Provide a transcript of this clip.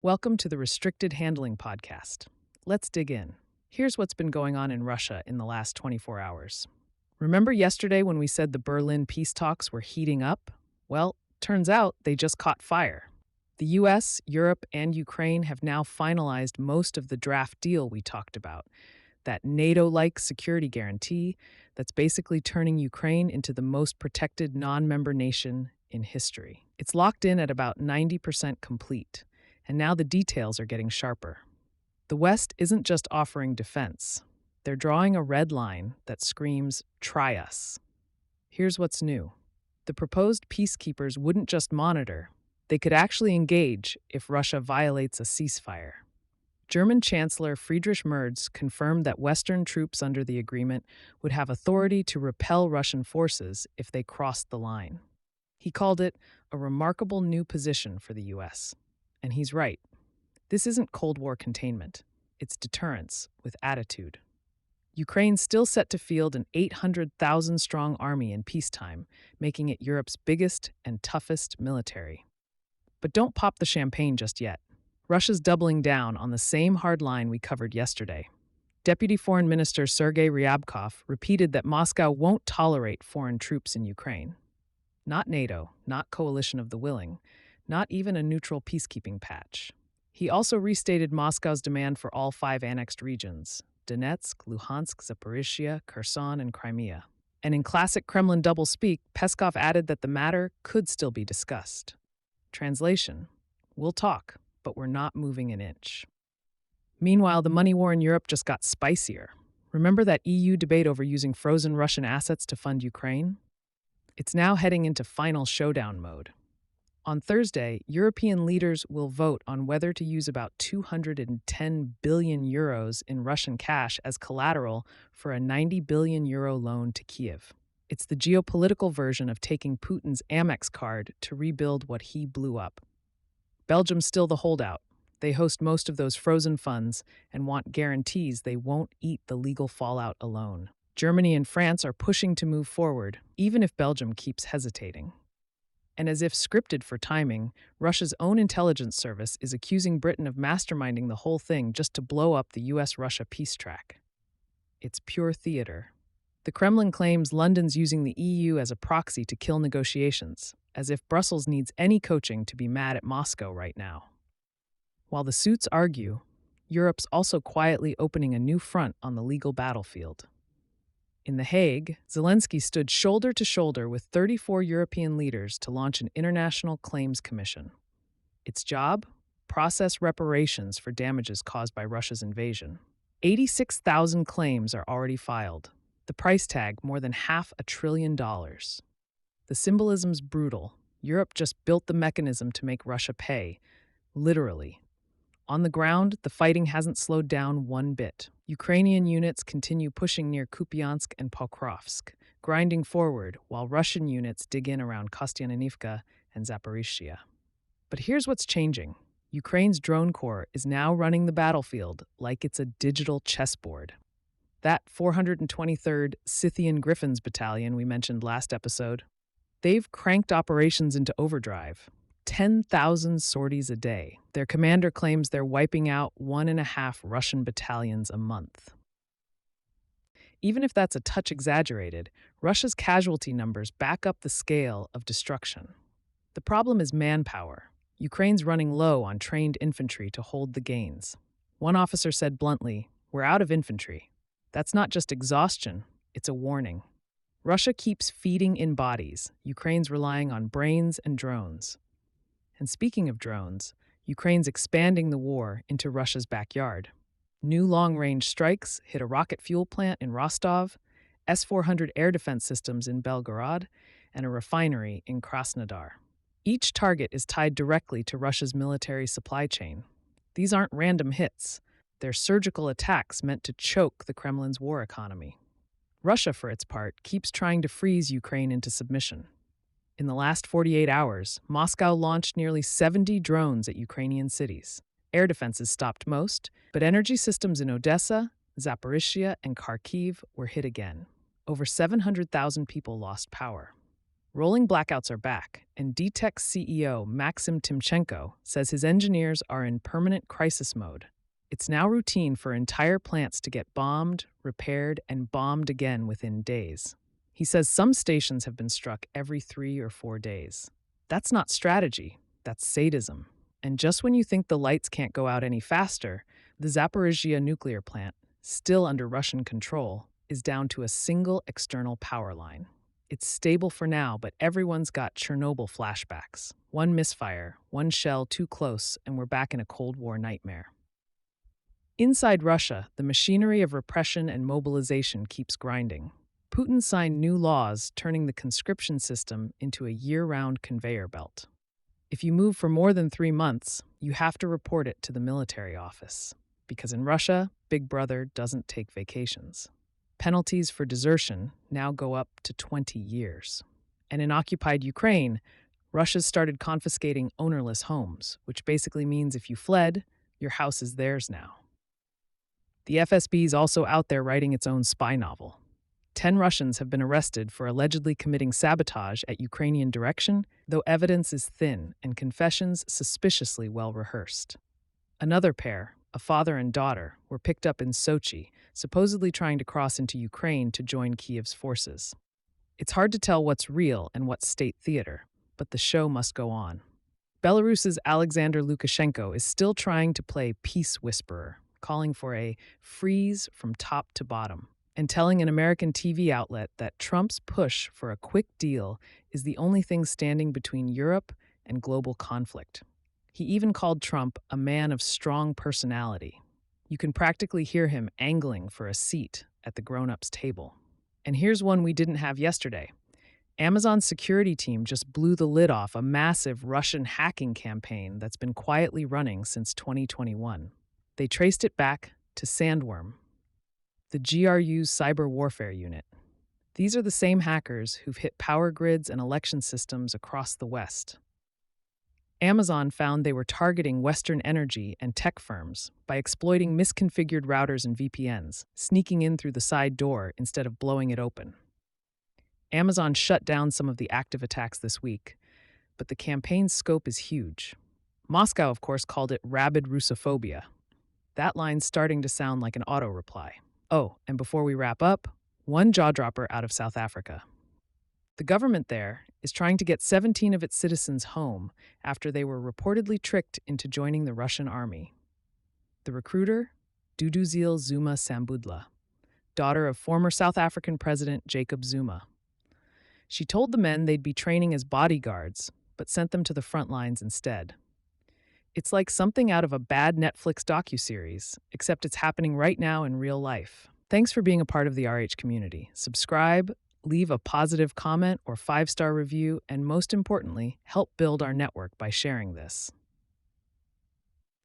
Welcome to the Restricted Handling Podcast. Let's dig in. Here's what's been going on in Russia in the last 24 hours. Remember yesterday when we said the Berlin peace talks were heating up? Well, turns out they just caught fire. The US, Europe, and Ukraine have now finalized most of the draft deal we talked about, that NATO-like security guarantee that's basically turning Ukraine into the most protected non-member nation in history. It's locked in at about 90% complete, and now the details are getting sharper. The West isn't just offering defense. They're drawing a red line that screams, "Try us." Here's what's new. The proposed peacekeepers wouldn't just monitor, they could actually engage if Russia violates a ceasefire. German Chancellor Friedrich Merz confirmed that Western troops under the agreement would have authority to repel Russian forces if they crossed the line. He called it a remarkable new position for the US. And he's right. This isn't Cold War containment. It's deterrence with attitude. Ukraine's still set to field an 800,000-strong army in peacetime, making it Europe's biggest and toughest military. But don't pop the champagne just yet. Russia's doubling down on the same hard line we covered yesterday. Deputy Foreign Minister Sergei Ryabkov repeated that Moscow won't tolerate foreign troops in Ukraine. Not NATO, not coalition of the willing, not even a neutral peacekeeping patch. He also restated Moscow's demand for all 5 annexed regions: Donetsk, Luhansk, Zaporizhia, Kherson, and Crimea. And in classic Kremlin doublespeak, Peskov added that the matter could still be discussed. Translation: we'll talk, but we're not moving an inch. Meanwhile, the money war in Europe just got spicier. Remember that EU debate over using frozen Russian assets to fund Ukraine? It's now heading into final showdown mode. On Thursday, European leaders will vote on whether to use about 210 billion euros in Russian cash as collateral for a 90 billion euro loan to Kyiv. It's the geopolitical version of taking Putin's Amex card to rebuild what he blew up. Belgium's still the holdout. They host most of those frozen funds and want guarantees they won't eat the legal fallout alone. Germany and France are pushing to move forward, even if Belgium keeps hesitating. And as if scripted for timing, Russia's own intelligence service is accusing Britain of masterminding the whole thing just to blow up the US-Russia peace track. It's pure theater. The Kremlin claims London's using the EU as a proxy to kill negotiations, as if Brussels needs any coaching to be mad at Moscow right now. While the suits argue, Europe's also quietly opening a new front on the legal battlefield. In The Hague, Zelensky stood shoulder to shoulder with 34 European leaders to launch an international claims commission. Its job? Process reparations for damages caused by Russia's invasion. 86,000 claims are already filed. The price tag, more than $500 billion. The symbolism's brutal. Europe just built the mechanism to make Russia pay. Literally. On the ground, the fighting hasn't slowed down one bit. Ukrainian units continue pushing near Kupiansk and Pokrovsk, grinding forward while Russian units dig in around Kostyantynivka and Zaporizhia. But here's what's changing. Ukraine's drone corps is now running the battlefield like it's a digital chessboard. That 423rd Scythian Griffins Battalion we mentioned last episode, they've cranked operations into overdrive. 10,000 sorties a day. Their commander claims they're wiping out 1.5 Russian battalions a month. Even if that's a touch exaggerated, Russia's casualty numbers back up the scale of destruction. The problem is manpower. Ukraine's running low on trained infantry to hold the gains. One officer said bluntly, "We're out of infantry." That's not just exhaustion, it's a warning. Russia keeps feeding in bodies. Ukraine's relying on brains and drones. And speaking of drones, Ukraine's expanding the war into Russia's backyard. New long-range strikes hit a rocket fuel plant in Rostov, S-400 air defense systems in Belgorod, and a refinery in Krasnodar. Each target is tied directly to Russia's military supply chain. These aren't random hits. They're surgical attacks meant to choke the Kremlin's war economy. Russia, for its part, keeps trying to freeze Ukraine into submission. In the last 48 hours, Moscow launched nearly 70 drones at Ukrainian cities. Air defenses stopped most, but energy systems in Odessa, Zaporizhia, and Kharkiv were hit again. Over 700,000 people lost power. Rolling blackouts are back, and DTEC's CEO Maxim Timchenko says his engineers are in permanent crisis mode. It's now routine for entire plants to get bombed, repaired, and bombed again within days. He says some stations have been struck every 3 or 4 days. That's not strategy, that's sadism. And just when you think the lights can't go out any faster, the Zaporizhzhia nuclear plant, still under Russian control, is down to a single external power line. It's stable for now, but everyone's got Chernobyl flashbacks. One misfire, one shell too close, and we're back in a Cold War nightmare. Inside Russia, the machinery of repression and mobilization keeps grinding. Putin signed new laws turning the conscription system into a year-round conveyor belt. If you move for more than 3 months, you have to report it to the military office. Because in Russia, Big Brother doesn't take vacations. Penalties for desertion now go up to 20 years. And in occupied Ukraine, Russia's started confiscating ownerless homes, which basically means if you fled, your house is theirs now. The FSB is also out there writing its own spy novel. 10 Russians have been arrested for allegedly committing sabotage at Ukrainian direction, though evidence is thin and confessions suspiciously well rehearsed. Another pair, a father and daughter, were picked up in Sochi, supposedly trying to cross into Ukraine to join Kiev's forces. It's hard to tell what's real and what's state theater, but the show must go on. Belarus's Alexander Lukashenko is still trying to play peace whisperer, calling for a freeze from top to bottom, and telling an American TV outlet that Trump's push for a quick deal is the only thing standing between Europe and global conflict. He even called Trump a man of strong personality. You can practically hear him angling for a seat at the grown-ups' table. And here's one we didn't have yesterday. Amazon's security team just blew the lid off a massive Russian hacking campaign that's been quietly running since 2021. They traced it back to Sandworm, the GRU's cyber warfare unit. These are the same hackers who've hit power grids and election systems across the West. Amazon found they were targeting Western energy and tech firms by exploiting misconfigured routers and VPNs, sneaking in through the side door instead of blowing it open. Amazon shut down some of the active attacks this week, but the campaign's scope is huge. Moscow, of course, called it rabid Russophobia. That line's starting to sound like an auto-reply. Oh, and before we wrap up, one jaw-dropper out of South Africa. The government there is trying to get 17 of its citizens home after they were reportedly tricked into joining the Russian army. The recruiter, Duduzile Zuma Sambudla, daughter of former South African President Jacob Zuma. She told the men they'd be training as bodyguards, but sent them to the front lines instead. It's like something out of a bad Netflix docuseries, except it's happening right now in real life. Thanks for being a part of the RH community. Subscribe, leave a positive comment or 5-star review, and most importantly, help build our network by sharing this.